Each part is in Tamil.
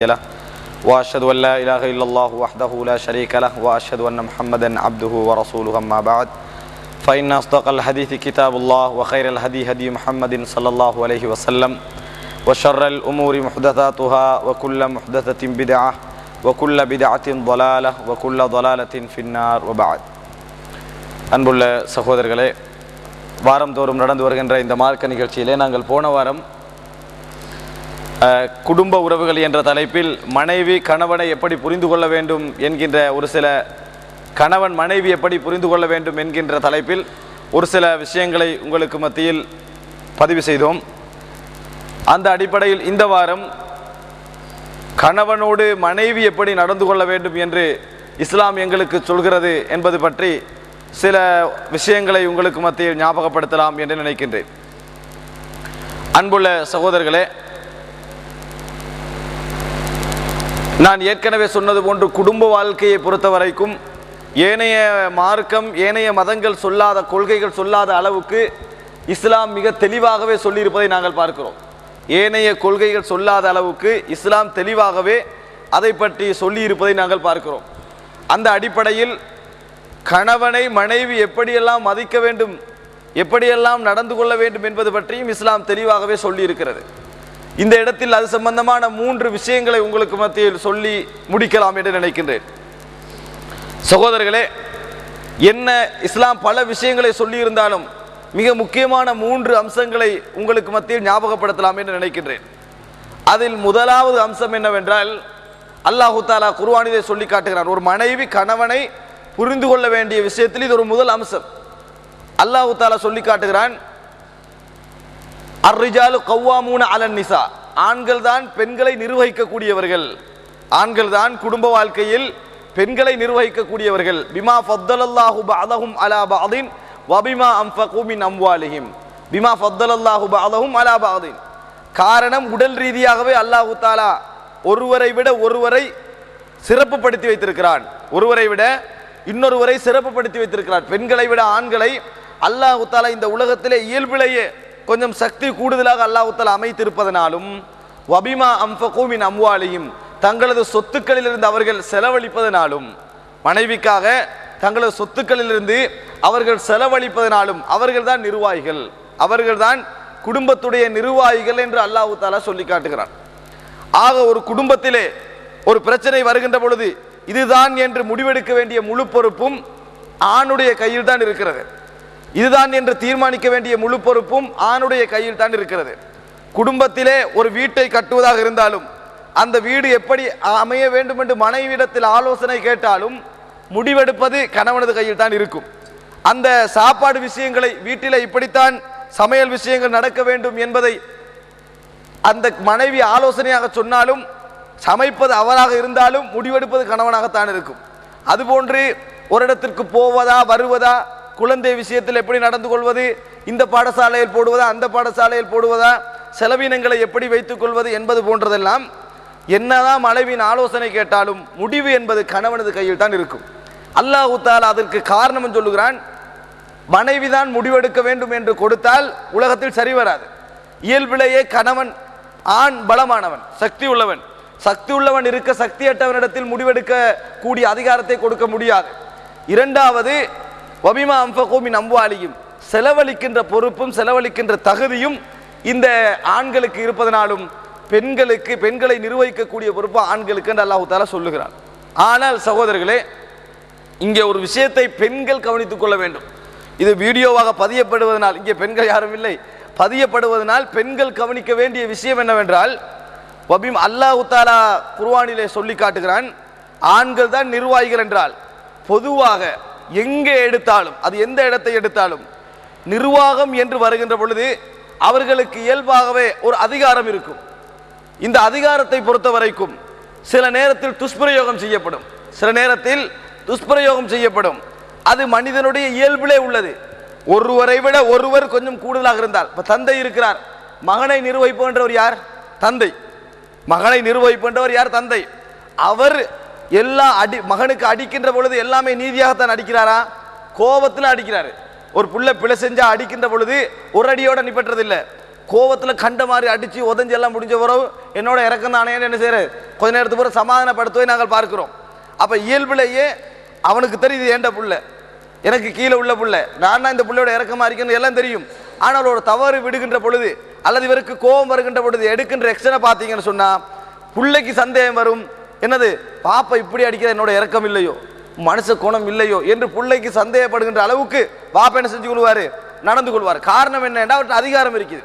له وأشهد أن لا إله إلا الله وحده لا شريك له وأشهد أن محمدا عبده ورسوله أما بعد فإن أصدق الحديث كتاب الله وخير الهدي هدي محمد صلى الله عليه وسلم وشر الأمور محدثاتها وكل محدثة بدعة وكل بدعة ضلالة وكل ضلالة في النار وبعد அன்புள்ள சகோதரர்களே, வாரந்தோறும் நடந்து வருகின்ற இந்த மார்க்க நிகழ்ச்சியிலே நாங்கள் போன வாரம் குடும்ப உறவுகள் என்ற தலைப்பில் மனைவி கணவனை எப்படி புரிந்து கொள்ள வேண்டும் என்கின்ற ஒரு சில கணவன் மனைவி எப்படி புரிந்து கொள்ள வேண்டும் என்கின்ற தலைப்பில் ஒரு சில விஷயங்களை உங்களுக்கு மத்தியில் பதிவு செய்தோம். அந்த அடிப்படையில் இந்த வாரம் கணவனோடு மனைவி எப்படி நடந்து கொள்ள வேண்டும் என்று இஸ்லாம் எங்களுக்கு சொல்கிறது என்பது பற்றி சில விஷயங்களை உங்களுக்கு மத்தியில் ஞாபகப்படுத்தலாம் என்று நினைக்கின்றேன். அன்புள்ள சகோதரர்களே, நான் ஏற்கனவே சொன்னது போன்று குடும்ப வாழ்க்கையை பொறுத்த வரைக்கும் ஏனைய மார்க்கம் ஏனைய மதங்கள் சொல்லாத கொள்கைகள் சொல்லாத அளவுக்கு இஸ்லாம் மிக தெளிவாகவே சொல்லியிருப்பதை நாங்கள் பார்க்கிறோம். ஏனைய கொள்கைகள் சொல்லாத அளவுக்கு இஸ்லாம் தெளிவாகவே அதை பற்றி சொல்லியிருப்பதை நாங்கள் பார்க்கிறோம். அந்த அடிப்படையில் கணவனை மனைவி எப்படியெல்லாம் மதிக்க வேண்டும், எப்படியெல்லாம் நடந்து கொள்ள வேண்டும் என்பது பற்றியும் இஸ்லாம் தெளிவாகவே சொல்லியிருக்கிறது. இந்த இடத்தில் அது சம்பந்தமான 3 விஷயங்களை உங்களுக்கு மத்தியில் சொல்லி முடிக்கலாம் என்று நினைக்கின்றேன். சகோதரர்களே, என்ன இஸ்லாம் பல விஷயங்களை சொல்லி இருந்தாலும் மிக முக்கியமான 3 அம்சங்களை உங்களுக்கு மத்தியில் ஞாபகப்படுத்தலாம் என்று நினைக்கின்றேன். அதில் முதலாவது அம்சம் என்னவென்றால், அல்லாஹு தாலா குர்ஆனிலே சொல்லி காட்டுகிறான், ஒரு மனைவி கணவனை புரிந்து கொள்ள வேண்டிய விஷயத்தில் இது ஒரு முதல் அம்சம். அல்லாஹு தாலா சொல்லி காட்டுகிறான், அர்ரிஜாலு கவ்வாமூன அலன் நிசா, ஆண்கள் தான் பெண்களை நிர்வகிக்கக்கூடியவர்கள், ஆண்கள் தான் குடும்ப வாழ்க்கையில் பெண்களை நிர்வகிக்கக்கூடியவர்கள். பிமா ஃபத்தலல்லாஹு பஅதஹும் அலா பஅதின் வபிமா அன்ஃபகு மின் அம்வாலிஹிம், பிமா ஃபத்தலல்லாஹு பஅதஹும் அலா பஅதின். காரணம், உடல் ரீதியாகவே அல்லாஹு தாலா ஒருவரை விட ஒருவரை சிறப்புப்படுத்தி வைத்திருக்கிறான், ஒருவரை விட இன்னொருவரை சிறப்புப்படுத்தி வைத்திருக்கிறான். பெண்களை விட ஆண்களை அல்லாஹு தாலா இந்த உலகத்திலே இயல்பிலேயே கொஞ்சம் சக்தி கூடுதலாக அல்லாஹு தஆலா அமைத்திருப்பதனாலும் வபிமா அன்ஃபகு மின் அம்வாலிஹிம், தங்களது சொத்துக்களிலிருந்து அவர்கள் செலவழிப்பதனாலும், மனைவிக்காக தங்களது சொத்துக்களிலிருந்து அவர்கள் செலவழிப்பதனாலும் அவர்கள்தான் நிர்வாகிகள், அவர்கள்தான் குடும்பத்துடைய நிர்வாகிகள் என்று அல்லாஹு தஆலா சொல்லி காட்டுகிறான். ஆக ஒரு குடும்பத்திலே ஒரு பிரச்சனை வருகின்ற பொழுது இதுதான் என்று முடிவெடுக்க வேண்டிய முழு பொறுப்பும் ஆணுடைய கையில் தான் இருக்கிறது. இதுதான் என்று தீர்மானிக்க வேண்டிய முழு பொறுப்பும் ஆணுடைய கையில் தான் இருக்கிறது. குடும்பத்திலே ஒரு வீட்டை கட்டுவதாக இருந்தாலும் அந்த வீடு எப்படி அமைய வேண்டும் என்று மனைவியிடத்தில் ஆலோசனை கேட்டாலும் முடிவெடுப்பது கணவனது கையில் தான் இருக்கும். அந்த சாப்பாடு விஷயங்களை வீட்டிலே இப்படித்தான் சமையல் விஷயங்கள் நடக்க வேண்டும் என்பதை அந்த மனைவி ஆலோசனையாக சொன்னாலும் சமைப்பது அவராக இருந்தாலும் முடிவெடுப்பது கணவனாகத்தான் இருக்கும். அதுபோன்று ஒரு இடத்திற்கு போவதா வருவதா, குழந்தை விஷயத்தில் எப்படி நடந்து கொள்வது, இந்த பாடசாலையில் போடுவதா அந்த பாடசாலையில் போடுவதா, செலவினங்களை எப்படி வைத்துக் கொள்வது என்பது போன்றதெல்லாம் என்னதான் மனைவியின் ஆலோசனை கேட்டாலும் முடிவு என்பது கணவனது கையில் தான் இருக்கும். அல்லாஹு தஆலா அதற்கு காரணம் சொல்லுகிறான், மனைவிதான் முடிவெடுக்க வேண்டும் என்று கொடுத்தால் உலகத்தில் சரி வராது. இயல்பிலேயே கணவன் ஆண் பலமானவன், சக்தி உள்ளவன். சக்தி உள்ளவன் இருக்க சக்தியற்றவனிடத்தில் முடிவெடுக்க கூடிய அதிகாரத்தை கொடுக்க முடியாது. இரண்டாவது, வபிமா அன்ஃபகு மின் அம்வாலிஹிம், செலவழிக்கின்ற பொறுப்பும் செலவழிக்கின்ற தகுதியும் இந்த ஆண்களுக்கு இருப்பதனாலும் பெண்களை நிர்வகிக்கக்கூடிய பொறுப்பு ஆண்களுக்கு என்று அல்லாஹு தஆலா சொல்லுகிறான். ஆனால் சகோதரர்களே, இங்கே ஒரு விஷயத்தை பெண்கள் கவனித்துக் கொள்ள வேண்டும். இது வீடியோவாக பதியப்படுவதனால், இங்கே பெண்கள் யாரும் இல்லை, பதியப்படுவதனால் பெண்கள் கவனிக்க வேண்டிய விஷயம் என்னவென்றால், அல்லாஹு தஆலா குர்ஆனிலே சொல்லி காட்டுகிறான், ஆண்கள் தான் நிர்வாகிகள் என்றால் பொதுவாக எங்கே எடுத்தாலும், அது எந்த இடத்தை எடுத்தாலும் நிர்வாகம் என்று வருகின்ற பொழுது அவர்களுக்கு இயல்பாகவே ஒரு அதிகாரம் இருக்கும். இந்த அதிகாரத்தை பொறுத்த வரைக்கும் சில நேரத்தில் துஷ்பிரயோகம் செய்யப்படும், சில நேரத்தில் துஷ்பிரயோகம் செய்யப்படும். அது மனிதனுடைய இயல்பிலே உள்ளது. ஒருவரை விட ஒருவர் கொஞ்சம் கூடுதலாக இருந்தால், இப்ப தந்தை இருக்கிறார், மகனை நிர்வகிப்பவர் யார்? தந்தை. மகனை நிர்வகிப்பவர் யார்? தந்தை. அவர் எல்லா மகனுக்கு அடிக்கின்ற பொழுது எல்லாமே நீதியாகத்தான் அடிக்கிறாரா? கோபத்தில் அடிக்கிறாரு. ஒரு புள்ள பிழை செஞ்சா அடிக்கின்ற பொழுது ஒரு அடியோட நிப்பற்றதில்லை, கோவத்தில் கண்ட மாதிரி அடித்து உதஞ்சி எல்லாம் முடிஞ்ச பிறகு என்னோட இறக்கம் தானேன்னு என்ன செய்யறது கொஞ்ச நேரத்துக்கு பிறகு சமாதானப்படுத்துவதை நாங்கள் பார்க்கிறோம். அப்போ இயல்பிலேயே அவனுக்கு தெரியுது ஏண்ட புள்ள எனக்கு கீழே உள்ள புள்ள நான் தான் இந்த புள்ளையோட இறக்கமாக இருக்கேன்னு எல்லாம் தெரியும். ஆனால் ஒரு தவறு விடுகின்ற பொழுது அல்லது இவருக்கு கோபம் வருகின்ற பொழுது எடுக்கின்ற எக்ஷனை பார்த்தீங்கன்னு சொன்னால் பிள்ளைக்கு சந்தேகம் வரும். என்னது பாப்பா இப்படி அடிக்கிற என்னோட இறக்கம் இல்லையோ மனுஷ குணம் இல்லையோ என்று பிள்ளைக்கு சந்தேகப்படுகின்ற அளவுக்கு பாப்பா என்ன செஞ்சு கொள்வார் நடந்து கொள்வார். காரணம் என்னன்னா அவருக்கு அதிகாரம் இருக்குது.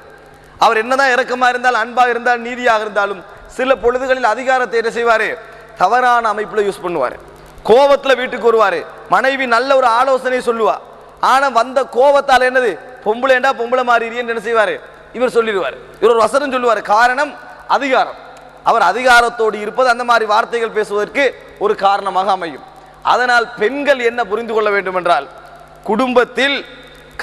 அவர் என்னதான் இறக்கமாக இருந்தாலும் அன்பாக இருந்தாலும் நீதியாக இருந்தாலும் சில பொழுதுகளில் அதிகாரத்தை என்ன செய்வார் தவறான அமைப்பில் யூஸ் பண்ணுவார். கோபத்தில் வீட்டுக்கு வருவார். மனைவி நல்ல ஒரு ஆலோசனை சொல்லுவா. ஆனால் வந்த கோபத்தால் என்னது பொம்பளைண்டா பொம்பளை மாறிறியன்னு என்ன செய்வார் இவர் சொல்லிடுவார். இவர் ஒரு வசனம் சொல்லுவார். காரணம் அதிகாரம். அவர் அதிகாரத்தோடு இருப்பது அந்த மாதிரி வார்த்தைகள் பேசுவதற்கு ஒரு காரணமாக அமையும். அதனால் பெண்கள் என்ன புரிந்து கொள்ள வேண்டும் என்றால் குடும்பத்தில்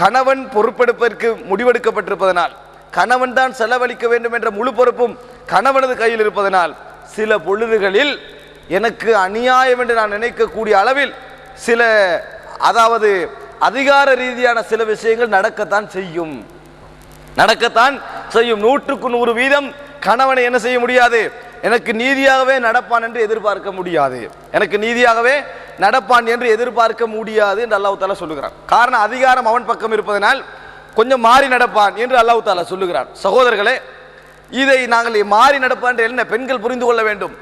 கணவன் பொறுப்பெடுப்பதற்கு முடிவெடுக்கப்பட்டிருப்பதனால் கணவன் தான் செலவழிக்க வேண்டும் என்ற முழு பொறுப்பும் கணவனது கையில் இருப்பதனால் சில பொழுதுகளில் எனக்கு அநியாயம் என்று நான் நினைக்கக்கூடிய அளவில் சில அதாவது அதிகார ரீதியான சில விஷயங்கள் நடக்கத்தான் செய்யும். 100% கணவனை என்ன செய்ய முடியாது எனக்கு நீதியாகவே நடப்பான் என்று எதிர்பார்க்க முடியாது. எனக்கு நீதியாகவே நடப்பான் என்று எதிர்பார்க்க முடியாது என்று அல்லாஹ் தஆலா சொல்லுகிறான். காரணம் அதிகாரம் அவன் பக்கம் இருப்பதனால் கொஞ்சம் மாறி நடப்பான் என்று அல்லாஹ் தஆலா சொல்லுகிறான். சகோதரர்களே, இதை நாங்கள் மாறி நடப்பான் என்று என்ன பெண்கள் புரிந்து கொள்ள வேண்டும்.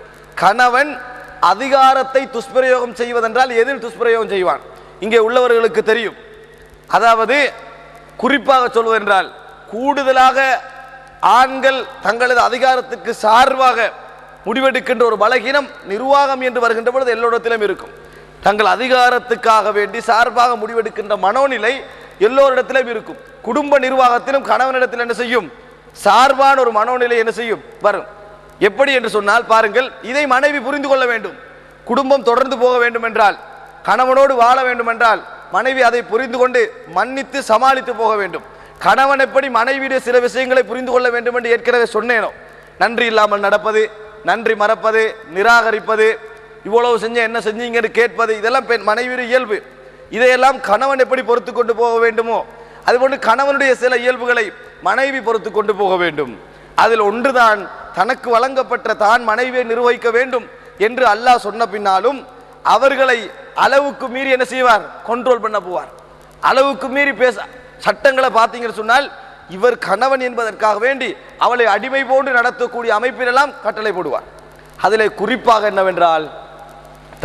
கணவன் அதிகாரத்தை துஷ்பிரயோகம் செய்வதென்றால் எதில் துஷ்பிரயோகம் செய்வான் இங்கே உள்ளவர்களுக்கு தெரியும். அதாவது குறிப்பாக சொல்வதென்றால் கூடுதலாக ஆண்கள் தங்களது அதிகாரத்துக்கு சார்பாக முடிவெடுக்கின்ற ஒரு பலகீனம் நிர்வாகம் என்று வருகின்ற பொழுது எல்லோரிடத்திலும் இருக்கும். தங்கள் அதிகாரத்துக்காக வேண்டி சார்பாக முடிவெடுக்கின்ற மனோநிலை எல்லோரிடத்திலும் இருக்கும். குடும்ப நிர்வாகத்திலும் கணவனிடத்தில் என்ன செய்யும் சார்பான ஒரு மனோநிலை என்ன செய்யும் வரும். எப்படி என்று சொன்னால் பாருங்கள், இதை மனைவி புரிந்து கொள்ள வேண்டும். குடும்பம் தொடர்ந்து போக வேண்டும் என்றால் கணவனோடு வாழ வேண்டும் என்றால் மனைவி அதை புரிந்து கொண்டு மன்னித்து சமாளித்து போக வேண்டும். கணவன் எப்படி மனைவியுடைய சில விஷயங்களை புரிந்து கொள்ள வேண்டும் என்று ஏற்கனவே சொன்னேனோ, நன்றி இல்லாமல் நடப்பது, நன்றி மறப்பது, நிராகரிப்பது, இவ்வளவு செஞ்ச என்ன செஞ்சீங்கன்னு கேட்பது, இதெல்லாம் மனைவியுடைய இயல்பு. இதையெல்லாம் கணவன் எப்படி பொறுத்து கொண்டு போக வேண்டுமோ அதுபோன்று கணவனுடைய சில இயல்புகளை மனைவி பொறுத்து கொண்டு போக வேண்டும். அதில் ஒன்றுதான் தனக்கு வழங்கப்பட்ட தான் மனைவியை நிர்வகிக்க வேண்டும் என்று அல்லாஹ் சொன்ன பின்னாலும் அவர்களை அளவுக்கு மீறி என்ன செய்வார் கண்ட்ரோல் பண்ண போவார். அளவுக்கு மீறி பேச சட்டங்களை பார்த்தீங்கன்னு சொன்னால் இவர் கணவன் என்பதற்காக வேண்டி அவளை அடிமை போன்று நடத்தக்கூடிய அமைப்பிலெல்லாம் கட்டளை போடுவார். அதில் குறிப்பாக என்னவென்றால்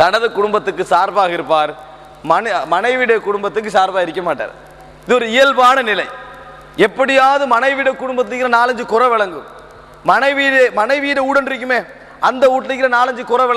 தனது குடும்பத்துக்கு சார்பாக இருப்பார், மனைவியுடைய குடும்பத்துக்கு சார்பாக இருக்க மாட்டார். இது ஒரு இயல்பான நிலை. எப்படியாவது மனைவியுடைய குடும்பத்துக்கு 4-5 குறை விளங்கும். மனைவியிட ஊடன் இருக்குமே அந்த வீட்டில் இருக்கிற 4-5 குறை விளங்கும்.